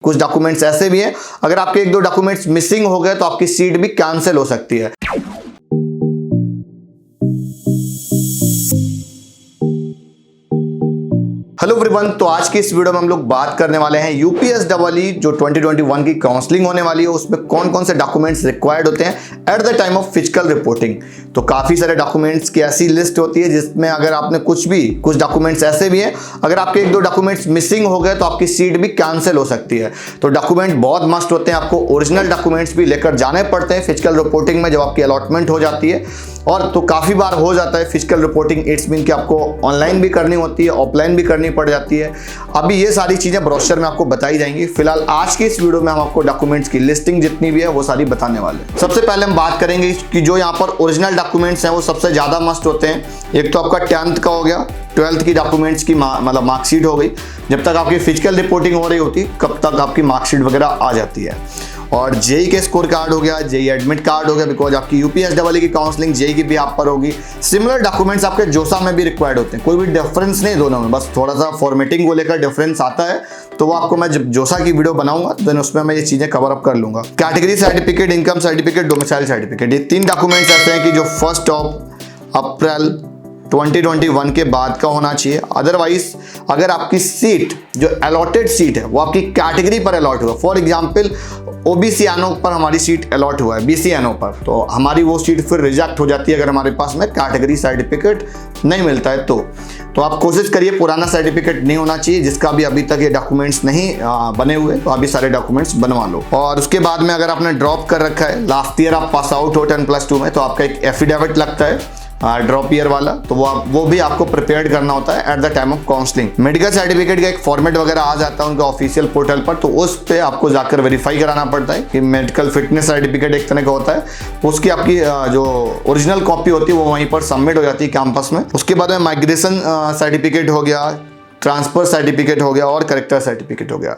कुछ डॉक्यूमेंट्स ऐसे भी हैं, अगर आपके एक दो डॉक्यूमेंट्स मिसिंग हो गए तो आपकी सीट भी कैंसिल हो सकती है। हेलो एवरीवन, तो आज की इस वीडियो में हम लोग बात करने वाले हैं यूपीएसडब्ल्यूई जो 2021 की काउंसलिंग होने वाली है उसमें कौन कौन से डॉक्यूमेंट्स रिक्वायर्ड होते हैं at the time of physical reporting. तो काफी सारे डॉक्यूमेंट्स की ऐसी लिस्ट होती है जिसमें अगर आपने कुछ डॉक्यूमेंट्स ऐसे भी हैं, अगर आपके एक दो डॉक्यूमेंट्स मिसिंग हो गए तो आपकी सीट भी कैंसिल हो सकती है। तो डॉक्यूमेंट बहुत मस्ट होते हैं, आपको ओरिजिनल डॉक्यूमेंट्स भी लेकर जाने पड़ते हैं फिजिकल रिपोर्टिंग में जब आपकी अलॉटमेंट हो जाती है। और तो काफी बार हो जाता है फिजिकल रिपोर्टिंग, इट्स मीन कि आपको ऑनलाइन भी करनी होती है, ऑफलाइन भी करनी पड़ जाती है। अभी ये सारी चीजें ब्रोशर में आपको बताई जाएंगी। फिलहाल आज की इस वीडियो में हम आपको डॉक्यूमेंट्स की लिस्टिंग जितनी भी है वो सारी बताने वाले हैं। सबसे पहले हम बात करेंगे कि जो यहाँ पर ओरिजिनल डॉक्यूमेंट्स हैं वो सबसे ज्यादा मस्ट होते हैं। एक तो आपका 10th का हो गया, 12th की डॉक्यूमेंट्स की मतलब मार्कशीट हो गई। जब तक आपकी फिजिकल रिपोर्टिंग हो रही होती कब तक आपकी मार्कशीट वगैरह आ जाती है। और जेई के स्कोर कार्ड हो गया, जेई एडमिट कार्ड हो गया, बिकॉज आपकी यूपीएसडब्ल्यूई की काउंसलिंग जेई की भी आप पर होगी। सिमिलर डॉक्यूमेंट्स आपके जोसा में भी रिक्वायर्ड होते हैं, कोई भी डिफरेंस नहीं दोनों में, बस थोड़ा सा फॉर्मेटिंग को लेकर डिफरेंस आता है। तो वो आपको मैं जब जोसा की वीडियो बनाऊंगा देन उसमें मैं ये चीजें कवर अप कर लूंगा। Category certificate, income certificate, domicile certificate, ये 3 डॉक्यूमेंट्स ऐसे हैं कि जो 1 अप्रैल 2021 के बाद का होना चाहिए। अदरवाइज अगर आपकी सीट जो अलॉटेड सीट है वो आपकी कैटेगरी पर अलॉट हुआ, फॉर एग्जांपल ओबीसी एनओ पर हमारी सीट अलॉट हुआ है बीसी एनओ पर, तो हमारी वो सीट फिर रिजेक्ट हो जाती है अगर हमारे पास में कैटेगरी सर्टिफिकेट नहीं मिलता है। तो आप कोशिश करिए पुराना सर्टिफिकेट नहीं होना चाहिए जिसका भी अभी तक ये डॉक्यूमेंट्स नहीं बने हुए, तो अभी सारे डॉक्यूमेंट्स बनवा लो। और उसके बाद में अगर आपने ड्रॉप कर रखा है, लास्ट ईयर आप पास आउट हो 10+2 में, तो आपका एक एफिडेविट लगता है ड्रॉप ईयर वाला, तो वो भी आपको प्रिपेयर करना होता है at the time of counselling. Medical certificate का एक फॉर्मेट वगैरह आ जाता है उनका ऑफिशियल पोर्टल पर, तो उस पे आपको जाकर वेरीफाई कराना पड़ता है कि मेडिकल फिटनेस सर्टिफिकेट एक तरह का होता है, उसकी आपकी जो ओरिजिनल कॉपी होती है वो वहीं पर सबमिट हो जाती है कैंपस में। उसके बाद में माइग्रेशन सर्टिफिकेट हो गया, ट्रांसफर सर्टिफिकेट हो गया और करेक्टर सर्टिफिकेट हो गया।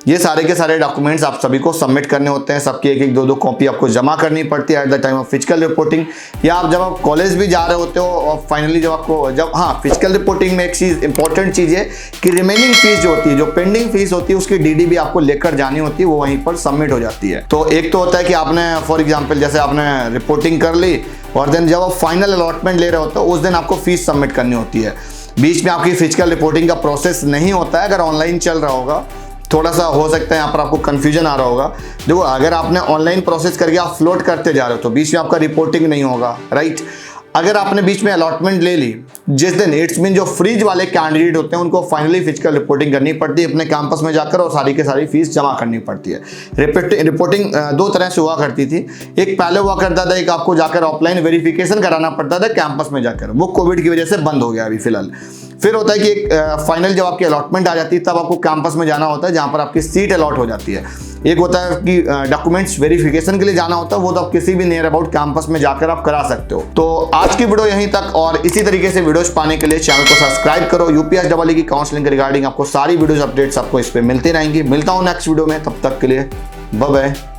ये सारे के सारे डॉक्यूमेंट्स आप सभी को सबमिट करने होते हैं। सबकी एक दो कॉपी आपको जमा करनी पड़ती है at the time of physical reporting, या आप जब आप कॉलेज भी जा रहे होते हो और फाइनली जब फिजिकल रिपोर्टिंग में एक चीज इंपॉर्टेंट चीज है कि रिमेनिंग फीस जो होती है, जो पेंडिंग फीस होती है, उसकी डीडी भी आपको लेकर जानी होती है, वो वहीं पर सबमिट हो जाती है। तो एक तो होता है कि आपने फॉर एग्जाम्पल जैसे आपने रिपोर्टिंग कर ली और देन जब आप फाइनल अलॉटमेंट ले रहे होते हो उस दिन आपको फीस सबमिट करनी होती है। बीच में आपकी फिजिकल रिपोर्टिंग का प्रोसेस नहीं होता है, अगर ऑनलाइन चल रहा होगा थोड़ा सा हो सकता है यहाँ पर आपको कंफ्यूजन आ रहा होगा। देखो अगर आपने ऑनलाइन प्रोसेस करके आप फ्लोट करते जा रहे हो तो बीच में आपका रिपोर्टिंग नहीं होगा, राइट। अगर आपने बीच में अलॉटमेंट ले ली जिस दिन, इट्स मीन जो फ्रीज वाले कैंडिडेट होते हैं उनको फाइनली फिजिकल रिपोर्टिंग करनी पड़ती है अपने कैंपस में जाकर और सारी के सारी फीस जमा करनी पड़ती है। रिपोर्टिंग 2 तरह से हुआ करती थी, एक पहले हुआ करता था, एक आपको जाकर ऑफलाइन वेरिफिकेशन कराना पड़ता था कैंपस में जाकर, वो कोविड की वजह से बंद हो गया अभी फिलहाल। फिर होता है कि एक फाइनल जब आपकी अलॉटमेंट आ जाती है तब आपको कैंपस में जाना होता है जहां पर आपकी सीट अलॉट हो जाती है। एक होता है कि डॉक्यूमेंट्स वेरिफिकेशन के लिए जाना होता है, वो तो आप किसी भी नियर अबाउट कैंपस में जाकर आप करा सकते हो। तो आज की वीडियो यहीं तक, और इसी तरीके से वीडियोस पाने के लिए चैनल को सब्सक्राइब करो। यूपीएसडब्ल्यूई की काउंसलिंग के रिगार्डिंग आपको सारी वीडियोस अपडेट्स आपको इस पे मिलती रहेंगी। मिलता हूं नेक्स्ट वीडियो में, तब तक के लिए बाय बाय।